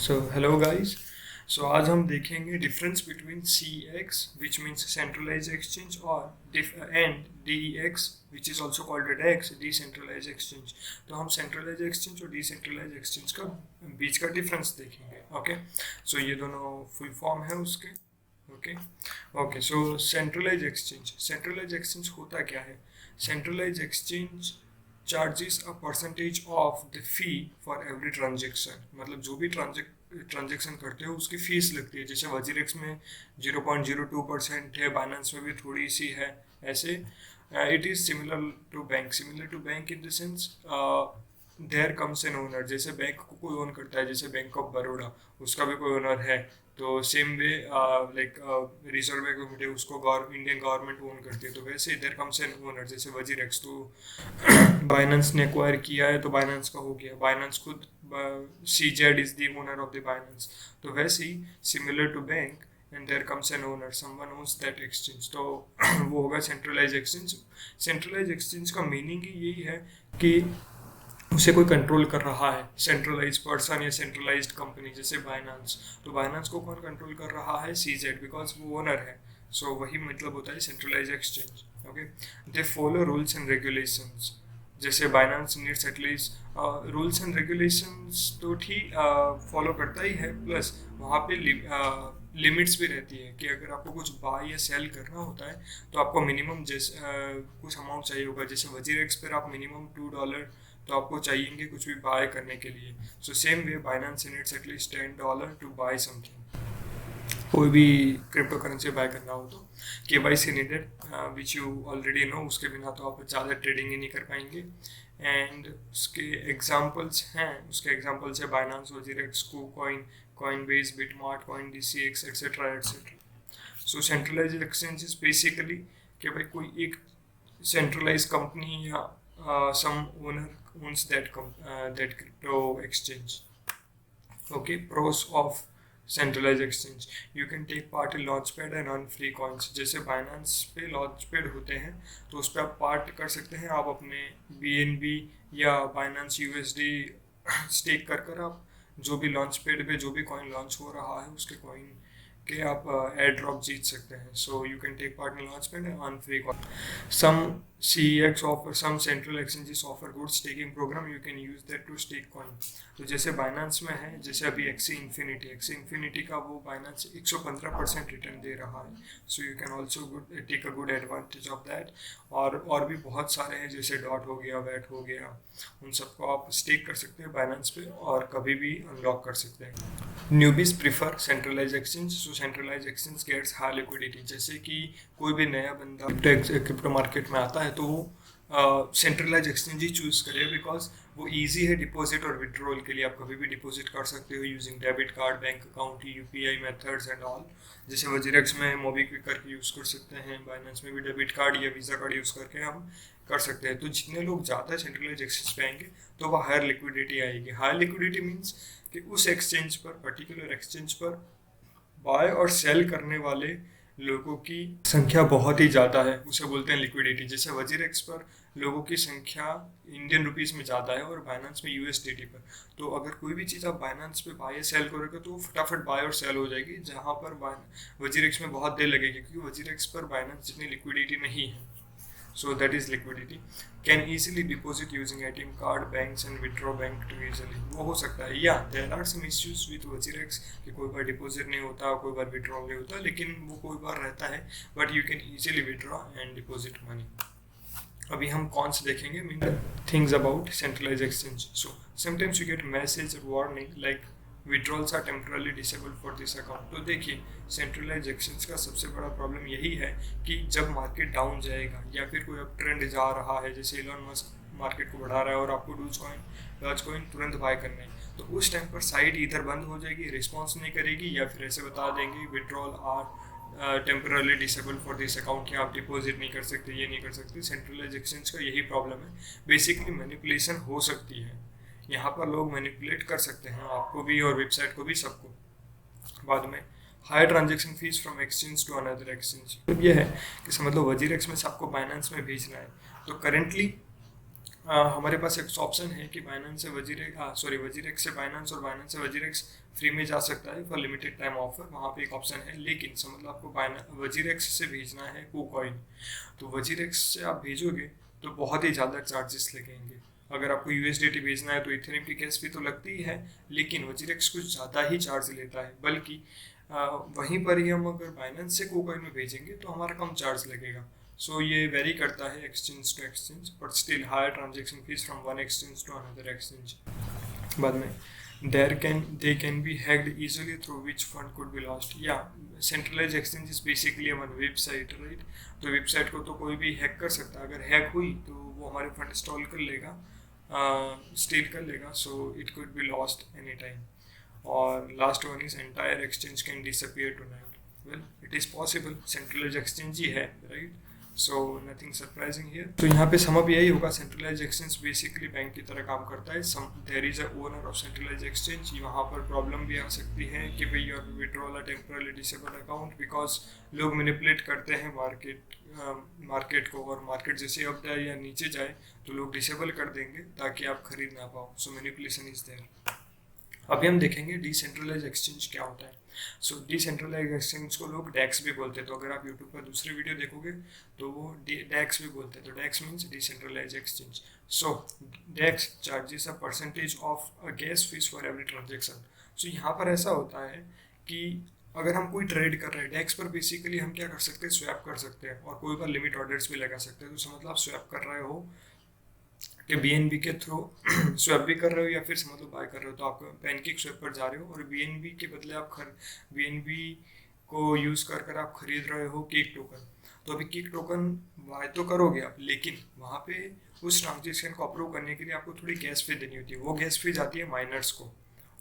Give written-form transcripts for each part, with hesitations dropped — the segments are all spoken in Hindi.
So hello guys. सो आज हम देखेंगे difference between C X which means centralize exchange और and D X which is also called DEX decentralize exchange. तो हम सेंट्रलाइज एक्सचेंज और डिसेंट्रलाइज एक्सचेंज का बीच का डिफरेंस देखेंगे। ओके, सो ये दोनों फुल फॉर्म है उसके। Okay okay, so centralize exchange होता क्या है? Centralize exchange charges a percentage of the fee for every transaction. मतलब जो भी ट्रांजेक्शन करते हो उसकी फीस लगती है। जैसे वजीरेक्स में 0.02% है, बाइनेंस में भी थोड़ी सी है। ऐसे it is similar to bank in the sense there comes an owner. जैसे बैंक को कोई ओन करता है, जैसे बैंक ऑफ बड़ौदा, उसका भी कोई ओनर है। तो same way like Reserve Bank of India, उसको इंडियन गवर्नमेंट ओन करती है। तो वैसे इधर कम्स एन ओनर, जैसे वजीरेक्स तो बाइनेंस ने एक्वायर किया है तो बाइनेंस का हो गया। बाइनेंस खुद C Z is the owner of the Binance. तो वैसे ही similar to bank and there comes an owner, someone owns that exchange. तो वो होगा सेंट्रलाइज एक्सचेंज। सेंट्रलाइज एक्सचेंज का मीनिंग ही यही है कि उसे कोई कंट्रोल कर रहा है, सेंट्रलाइज पर्सन या सेंट्रलाइज्ड कंपनी जैसे बाइनेंस। तो बाइनेंस को कौन कंट्रोल कर रहा है? सी जेड, बिकॉज वो ओनर है। सो वही मतलब होता है centralize exchange. Okay, they follow rules and regulations. जैसे Binance needs at least rules and regulations तो ठीक फॉलो करता ही है, प्लस वहाँ पे लिमिट्स भी रहती है कि अगर आपको कुछ बाय या सेल करना होता है तो आपको मिनिमम जैसे कुछ अमाउंट चाहिए होगा। जैसे वजीरेक्स पर आप मिनिमम $2 तो आपको चाहिएंगे कुछ भी बाय करने के लिए। So same way Binance needs at least $10 to buy something. कोई भी क्रिप्टो करेंसी बाय करना हो तो KYC needed, which you already know. उसके बिना तो आप ज़्यादा ट्रेडिंग ही नहीं कर पाएंगे। एंड उसके एग्जांपल्स हैं, उसके एग्जांपल्स है Binance, WazirX, KuCoin, Coinbase, BitMart, CoinDCX etcetera etcetera. So centralised exchange is basically कि भाई कोई एक सेंट्रलाइज कंपनी या some owner owns that crypto exchange. Okay, pros of centralized exchange: you can take part in launchpad and earn free coins। जैसे बाइनेंस पे लॉन्चपैड होते हैं तो उस पर आप पार्ट कर सकते हैं। आप अपने BNB या बाइनेंस USD स्टेक कर कर आप जो भी लॉन्चपैड पे जो भी कॉइन लॉन्च हो रहा है उसके कॉइन के आप एयर ड्रॉप जीत सकते हैं। So you can take part in launchpad and earn free coin. Some CEX offer, some central exchanges offer good staking program. You can use that to stake coin। तो जैसे बाइनेंस में है, जैसे अभी एक्सी इन्फिनिटी का वो बाइनेंस 115% रिटर्न दे रहा है। So you can also take a good advantage of that. और भी बहुत सारे हैं, जैसे डॉट हो गया, वैट हो गया, उन सबको आप स्टेक कर सकते हैं बाइनेंस पे और कभी भी अनलॉक कर सकते हैं। Newbies prefer centralize exchange. So centralize exchange gets high liquidity. जैसे कि कोई भी नया बंदा क्रिप्टो मार्केट में आता है तो वो सेंट्रलाइज एक्सचेंज ही चूज करे, बिकॉज वो इजी है डिपॉजिट और विड्रॉल के लिए। आप कभी भी डिपॉजिट कर सकते हो using debit card, bank account, UPI methods and all. जैसे वजीरेक्स में मोबीक्विक करके यूज़ कर सकते हैं, बाइनेंस में भी डेबिट कार्ड या वीज़ा कार्ड यूज़ करके हम कर सकते हैं। तो जितने लोग ज़्यादा सेंट्रलाइज एक्सचेंज पे आएंगे तो वह हायर लिक्विडिटी आएगी। हायर लिक्विडिटी मीन्स कि उस एक्सचेंज पर, पर्टिकुलर एक्सचेंज पर बाय और सेल करने वाले लोगों की संख्या बहुत ही ज़्यादा है, उसे बोलते हैं लिक्विडिटी। जैसे वजीरेक्स पर लोगों की संख्या इंडियन रुपीज़ में ज़्यादा है और बाइनेंस में USDT पर। तो अगर कोई भी चीज़ आप बाइनेंस पे बाय या सेल करोगे तो फटाफट बाय और सेल हो जाएगी, जहाँ पर वजीरेक्स में बहुत देर लगेगी, क्योंकि वजीरेक्स पर बाइनेंस जितनी लिक्विडिटी नहीं है। So that is liquidity. Can easily deposit using ATM card, banks and withdraw bank too easily। वो हो सकता है। या there are some issues with WazirX कि कोई बार डिपॉजिट नहीं होता, कोई बार विड्रॉ नहीं होता, लेकिन वो कोई बार रहता है। But you can easily withdraw and deposit money. अभी हम कौन से देखेंगे mean things about centralize exchange. So sometimes you get message warning like withdrawals are temporarily disable for this account. तो देखिए, सेंट्रलाइज एक्सचेंज का सबसे बड़ा प्रॉब्लम यही है कि जब मार्केट डाउन जाएगा या फिर कोई अब ट्रेंड जा रहा है, जैसे इलॉन मस्क मार्केट को बढ़ा रहा है और आपको डॉज कॉइन तुरंत बाय करना है, तो उस टाइम पर साइट इधर बंद हो जाएगी, रिस्पॉन्स नहीं करेगी, या फिर ऐसे बता देंगे withdrawal are temporarily disable for this account, कि आप डिपॉजिट नहीं कर सकते, ये नहीं कर सकते। सेंट्रलाइज एक्सचेंज का यही प्रॉब्लम है। बेसिकली मैनिपुलेशन हो सकती है, यहाँ पर लोग मैनिपुलेट कर सकते हैं आपको भी और वेबसाइट को भी, सबको। बाद में high transaction fees from exchange to another exchange. ये है कि समझ लो वजीरेक्स में से आपको बाइनेंस में भेजना है, तो करेंटली हमारे पास एक ऑप्शन है कि बाइनेंस से वजीरेक्स से बाइनेंस और बाइनेंस से वजीरेक्स फ्री में जा सकता है फॉर लिमिटेड टाइम ऑफर, वहाँ पे एक ऑप्शन है। लेकिन समझ लो आपको वजीरेक्स से भेजना है KuCoin, तो वजीरेक्स से आप भेजोगे तो बहुत ही ज़्यादा चार्जेस लगेंगे। अगर आपको USDT भेजना है तो इथेरियम की गैस फी तो लगती ही है, लेकिन वजीरेक्स कुछ ज़्यादा ही चार्ज लेता है। बल्कि वहीं पर ही हम अगर बाइनेंस से KuCoin में भेजेंगे तो हमारा कम चार्ज लगेगा। सो ये वेरी करता है exchange to exchange, but still higher transaction fees from one exchange to another exchange. बाद में they can be hacked easily through which fund could be lost. Yeah, centralized exchange is basically one website, right? तो वेबसाइट को तो कोई भी हैक कर सकता है। अगर हैक हुई तो वो हमारे फंड स्टॉल कर लेगा, स्टील कर लेगा, so it could be lost any time. और last one is entire exchange can disappear tonight. Well, it is possible, centralize exchange ही है, right? So nothing surprising here. तो यहाँ पे समअप यही होगा, सेंट्रलाइज एक्सचेंज बेसिकली बैंक की तरह काम करता है। There is a owner of centralise exchange. यहाँ पर प्रॉब्लम भी आ सकती है कि भाई your withdrawal a temporary disable account, because लोग मैनिपुलेट करते हैं मार्केट को, और मार्केट जैसे अप जाए या नीचे जाए तो लोग डिसेबल कर देंगे ताकि आप खरीद ना पाओ। सो मैनिपुलेशन इज देयर। अभी हम देखेंगे डिसेंट्रलाइज एक्सचेंज क्या होता है। सो डिसेंट्रलाइज एक्सचेंज को लोग डेक्स भी बोलते हैं। तो अगर आप यूट्यूब पर दूसरी वीडियो देखोगे तो वो डेक्स भी बोलते हैं। तो DEX means decentralize exchange. So DEX charges a percentage of a gas fees for every transaction. So यहाँ पर ऐसा होता है कि अगर हम कोई ट्रेड कर रहे हैं डेक्स पर, बेसिकली हम क्या कर सकते हैं, स्वैप कर सकते हैं, और कोई बार लिमिट ऑर्डर्स भी लगा सकते हैं। तो समझ लो आप स्वैप कर रहे हो कि BNB के थ्रू स्वैप भी कर रहे हो या फिर मतलब बाय कर रहे हो, तो आप पैनकेक स्वैप पर जा रहे हो और BNB के बदले आप BNB को यूज़ कर कर आप खरीद रहे हो केक टोकन। तो अभी केक टोकन बाय तो करोगे आप, लेकिन वहाँ पे उस ट्रांजेक्शन को अप्रूव करने के लिए आपको थोड़ी गैस फी देनी होती है। वो गैस फी जाती है माइनर्स को,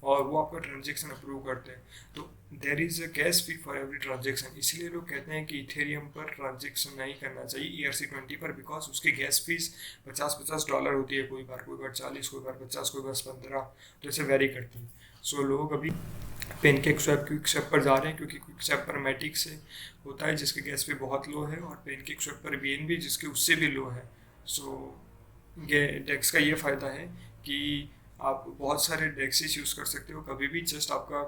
और वो आपका ट्रांजेक्शन अप्रूव करते हैं। तो there is a gas fee for every transaction. इसलिए लोग कहते हैं कि इथेरियम पर ट्रांजेक्शन नहीं करना चाहिए ERC20 पर, बिकॉज उसकी गैस फीस $50 होती है, कोई बार 40, कोई बार 50, कोई बार 15, तो ऐसे वेरी करती है। सो लोग अभी पेनकेक स्वैप क्विक स्वैप पर जा रहे हैं, क्योंकि क्विक स्वैप पर मैटिक से होता है जिसकी गैस फी बहुत लो है, और पेनकेक स्वैप पर BNB जिसके उससे भी लो है। सो डेक्स का ये फ़ायदा है कि आप बहुत सारे डेक्सेस यूज़ कर सकते हो कभी भी। जस्ट आपका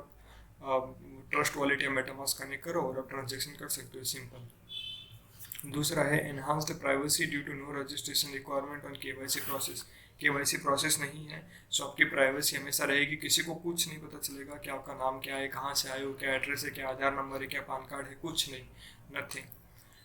ट्रस्ट वॉलेट या मेटामास्क कनेक्ट करो और आप ट्रांजेक्शन कर सकते हो, सिंपल। दूसरा है enhanced privacy due to no registration requirement on KYC process. KYC process नहीं है, सो आपकी प्राइवेसी हमेशा रहेगी। किसी को कुछ नहीं पता चलेगा कि आपका नाम क्या है, कहाँ से आए हो, क्या एड्रेस है, क्या आधार नंबर है, क्या पान कार्ड है, कुछ नहीं, nothing.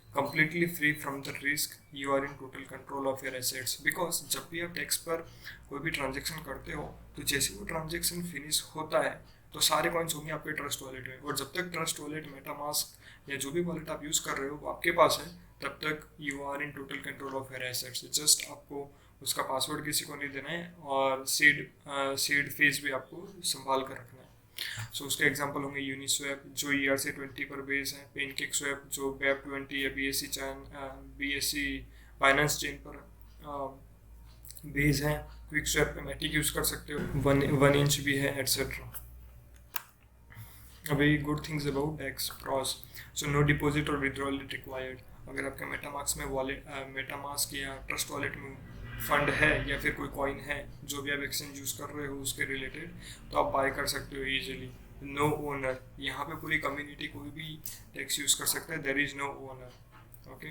completely free from the risk, you are in total control of your assets। Because जब भी आप डेक्स पर कोई भी ट्रांजेक्शन करते हो तो जैसे वो ट्रांजेक्शन फिनिश होता है तो सारे कॉइन्स होंगे आपके ट्रस्ट वॉलेट में, और जब तक ट्रस्ट वॉलेट, मेटामास्क या जो भी वॉलेट आप यूज़ कर रहे हो वो आपके पास है, तब तक you are in total control of your assets. Just आपको उसका पासवर्ड किसी को नहीं देना है, और सीड फेज भी आपको संभाल कर रखना है। सो उसके एग्जांपल होंगे यूनिस्वैप जो ERC20 पर बेस है, पेनकेक स्वैप जो BEP20 या BSC बाइनेंस चेन पर बेस है, क्विक स्वैप पे मैटिक यूज़ कर सकते हो, वन इंच भी है, एट्सेट्रा। अभी good things about DEX pros. So no deposit और विड्रॉल रिक्वायर्ड। अगर आपके मेटामास्क या ट्रस्ट वॉलेट में फंड है या फिर कोई कॉइन है जो भी आप एक्सचेंज यूज़ कर रहे हो उसके रिलेटेड, तो आप बाय कर सकते हो ईजिली। नो ओनर, यहाँ पे पूरी कम्युनिटी कोई भी टैक्स यूज़ कर सकता है, there is no owner. Okay,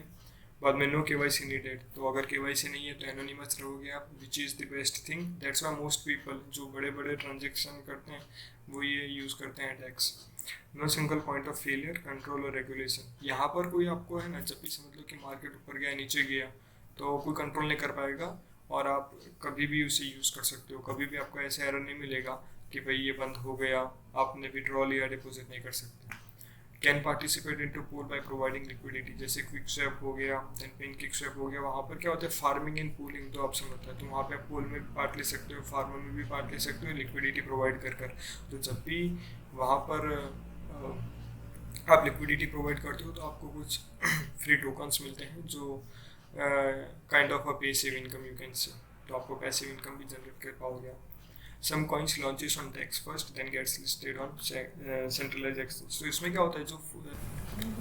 बाद में नो KYC नीडेड। तो अगर KYC नहीं है तो एनोनिमस रहोगे आप, which is the best thing. That's why most people जो बड़े बड़े ट्रांजेक्शन करते हैं वो ये यूज़ करते हैं tax. No single point of failure, control और रेगुलेशन। यहाँ पर कोई आपको है ना, जब भी समझ लो कि मार्केट ऊपर गया नीचे गया तो कोई कंट्रोल नहीं कर पाएगा, और आप कभी भी उसे यूज़ कर सकते हो। कभी भी आपको ऐसा एरर नहीं मिलेगा कि भाई ये बंद हो गया, आपने विड्रॉल या डिपॉजिट नहीं कर सकते। Can participate into pool by providing liquidity, जैसे क्विक स्वैप हो गया, देन पेनकेक स्वैप हो गया। वहाँ पर क्या होता है, फार्मिंग एंड पूलिंग दो ऑप्शन होता है, तो वहाँ पे आप पूल में भी पार्ट ले सकते हो, फार्मर में भी पार्ट ले सकते हो, लिक्विडिटी प्रोवाइड कर कर। तो जब भी वहाँ पर आप लिक्विडिटी प्रोवाइड करते हो तो आपको कुछ फ्री टोकन्स मिलते हैं जो kind of a passive income you can say, तो आपको पैसिव इनकम भी जनरेट कर पाओगे आप। Some coins launches on DEX first then gets listed on centralise exchange. तो इसमें क्या होता है,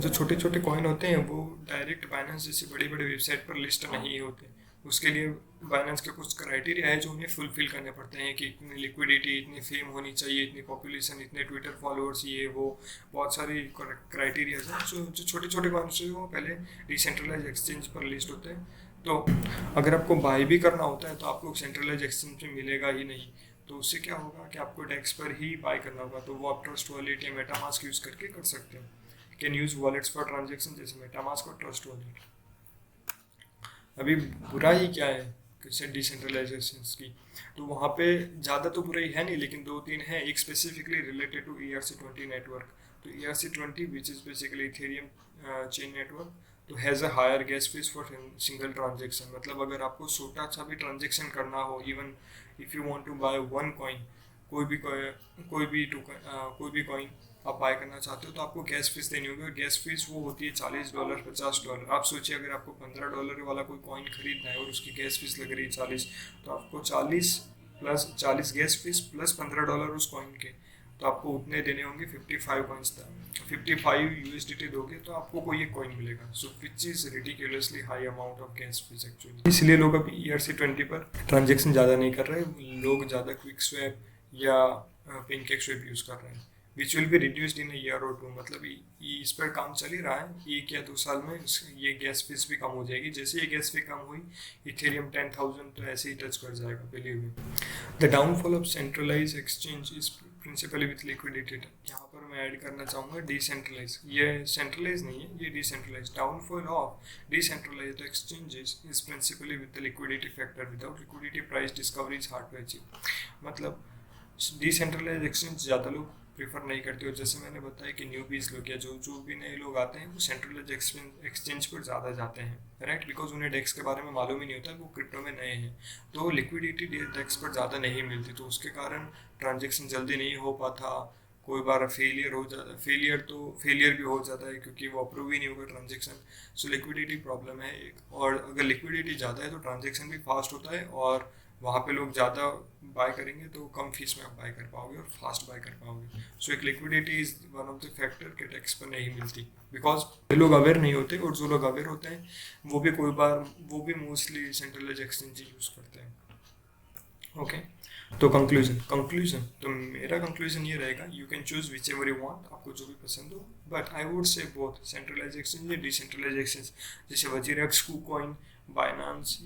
जो छोटे छोटे कॉइन होते हैं वो डायरेक्ट बाइनेंस जैसी बड़ी बड़ी वेबसाइट पर लिस्ट नहीं होते, उसके लिए बाइनेंस के कुछ क्राइटेरिया है जो उन्हें फुलफिल करने पड़ते हैं कि इतनी लिक्विडिटी, इतनी फेम होनी चाहिए, इतनी पॉपुलेशन, इतने ट्विटर फॉलोअर्स, ये वो बहुत सारी क्राइटेरियाज हैं जो छोटे छोटे कॉइन्स हैं वो पहले डिसेंट्रलाइज एक्सचेंज पर लिस्ट होते हैं। तो अगर आपको बाय भी करना होता है तो आपको सेंट्रलाइज एक्सचेंज में मिलेगा ही नहीं, तो उससे क्या होगा कि आपको डेक्स पर ही बाय करना होगा। तो वो आप ट्रस्ट वॉलेट या मेटामास्क यूज़ करके कर सकते हैं। Can use wallets for transaction जैसे मेटामास्क और ट्रस्ट वॉलेट। अभी बुराई क्या है डिसेंट्रलाइजेशन की, तो वहाँ पे ज़्यादा तो बुराई है नहीं, लेकिन दो तीन है। एक specifically related to ERC-20 network. तो ERC-20 which is basically Ethereum chain network, तो has a higher gas fees for single transaction. मतलब अगर आपको छोटा सा भी ट्रांजेक्शन करना हो, even if you want to buy one coin, कोई भी कॉइन आप बाय करना चाहते हो, तो आपको गैस फीस देनी होगी। और गैस फीस वो होती है $40, $50। आप सोचिए अगर आपको $15 वाला कोई कॉइन खरीदना है और उसकी गैस फीस लग रही है 40, तो आपको 40 गैस फीस प्लस $15 उस कॉइन के, तो आपको उतने देने होंगे 55 कॉइन्स था। 55 USDT दोगे तो आपको कोई एक कॉइन मिलेगा। So which is ridiculously high amount of gas fees actually. इसलिए लोग अब ERC-20 पर ट्रांजेक्शन ज़्यादा नहीं कर रहे, लोग ज़्यादा क्विक स्वैप या पेनकेक स्वैप यूज़ कर रहे हैं, which will be reduced in year और टू। मतलब इस पर काम चल ही रहा है, 1 या 2 साल में ये गैस फीस भी कम हो जाएगी। जैसे ये गैस फी कम हुई, इथेरियम 10,000 तो ऐसे ही टच कर जाएगा, believe me. The downfall of centralise exchange is principally with liquidity. यहाँ पर मैं ऐड करना चाहूँगा डिसेंट्रलाइज। ये सेंट्रलाइज नहीं है, ये decentralise. Downfall of decentralised exchanges is principally with the liquidity factor. Without liquidity price discovery is hard to achieve. मतलब डिसेंट्रलाइज एक्सचेंज ज़्यादा लोग प्रीफर नहीं करते हो। जैसे मैंने बताया कि न्यूबीज लोग या जो भी नए लोग आते हैं वो सेंट्रलाइज एक्सचेंज पर ज़्यादा जाते हैं, राइट, बिकॉज उन्हें डेक्स के बारे में मालूम ही नहीं होता, वो क्रिप्टो में नए हैं, तो लिक्विडिटी डेक्स पर ज़्यादा नहीं मिलती, तो उसके कारण ट्रांजेक्शन जल्दी नहीं हो पाता। कोई बार फेलियर भी हो जाता है क्योंकि वो अप्रूव ही नहीं होगा ट्रांजेक्शन। सो लिक्विडिटी प्रॉब्लम है एक। और अगर लिक्विडिटी ज़्यादा है तो ट्रांजेक्शन भी फास्ट होता है, और वहाँ पे लोग ज़्यादा बाय करेंगे तो कम फीस में आप बाय कर पाओगे और फास्ट बाय कर पाओगे। सो एक liquidity is one of the factor के टैक्स पर नहीं मिलती, बिकॉज लोग अवेयर नहीं होते, और जो लोग अवेयर होते हैं वो भी मोस्टली सेंट्रलाइज एक्सचेंज यूज़ करते हैं। ओके, तो कंक्लूजन तो मेरा कंक्लूजन ये रहेगा, you can choose whichever you want, आपको जो भी पसंद हो, but I would say both centralise exchange या डिसेंट्रलाइज एक्सचेंज। जैसे वजीरेक्स, KuCoin, बाइनांस,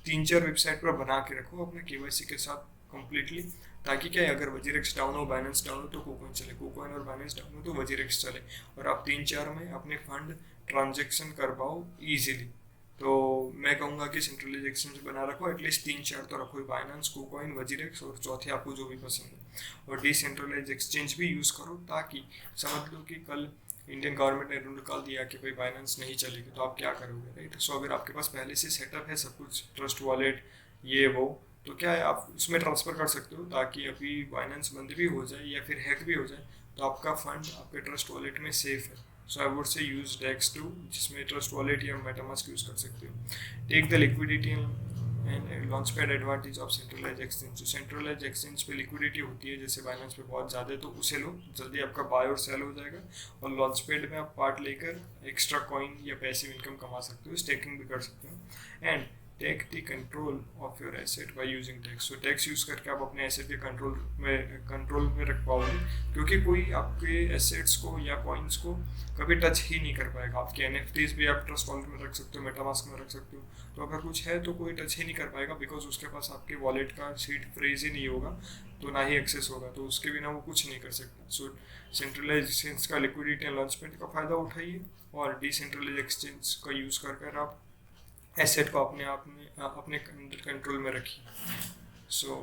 3-4 वेबसाइट पर बना के रखो अपने KYC के साथ कंप्लीटली, ताकि क्या है, अगर वजीरेक्स डाउन हो, बाइनेंस डाउन हो तो KuCoin चले, KuCoin और बाइनेंस डाउन हो तो वजीरेक्स चले, और आप 3-4 में अपने फंड ट्रांजेक्शन कर पाओ ईजिली। तो मैं कहूँगा कि सेंट्रलाइज एक्सचेंज बना रखो, एटलीस्ट 3-4 तो रखो, बाइनेंस, KuCoin, वजीरेक्स, और चौथे आपको जो भी पसंद है। और डिसेंट्रलाइज एक्सचेंज भी यूज़ करो, ताकि समझ लो कि कल इंडियन गवर्नमेंट ने रूल निकाल दिया कि भाई बाइनेंस नहीं चलेगी, तो आप क्या करोगे, राइट। सो अगर आपके पास पहले से सेटअप है सब कुछ, ट्रस्ट वॉलेट ये वो, तो क्या है, आप उसमें ट्रांसफ़र कर सकते हो, ताकि अभी बाइनेंस बंद भी हो जाए या फिर हैक भी हो जाए तो आपका फंड आपके ट्रस्ट वॉलेट में सेफ है। So I would say use DEX too, जिसमें ट्रस्ट वॉलेट या मेटामास्क यूज़ कर सकते हो। Take the liquidity and launch pad advantage of centralise exchange. जो सेंट्रलाइज एक्सचेंज पे लिक्विडिटी होती है, जैसे बाइनेंस पे बहुत ज़्यादा है, तो उसे लो, जल्दी आपका बाय और सेल हो जाएगा, और लॉन्च पैड में आप पार्ट लेकर एक्स्ट्रा कॉइन या पैसिव इनकम कमा सकते हो, स्टेकिंग भी कर सकते हो। And take the control of your asset by using tax. So tax use करके आप अपने एसेट के कंट्रोल में रख पाओगे, क्योंकि कोई आपके एसेट्स को या कॉइन्स को कभी टच ही नहीं कर पाएगा। आपके NFTs भी आप ट्रस्ट वॉलेट में रख सकते हो, मेटामास्क में रख सकते हो, तो अगर कुछ है तो कोई टच ही नहीं कर पाएगा, बिकॉज उसके पास आपके वॉलेट का सीड फ्रेज ही नहीं होगा, तो ना ही एक्सेस होगा, तो उसके बिना वो कुछ नहीं कर सकता। सो सेंट्रलाइज एक्सचेंज का लिक्विडिटी एंड लॉन्च पैड का फ़ायदा उठाइए, और डिसेंट्रलाइज एक्सचेंज का यूज़ कर आप एसेट को अपने कंट्रोल में रखिए। सो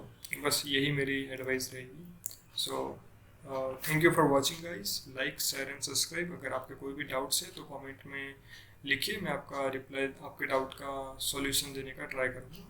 बस यही मेरी एडवाइस रहेगी। So thank you for watching guys, like, share and subscribe. अगर आपके कोई भी डाउट्स है तो कमेंट में लिखिए, मैं आपका रिप्लाई, आपके डाउट का सॉल्यूशन देने का ट्राई करूँगा।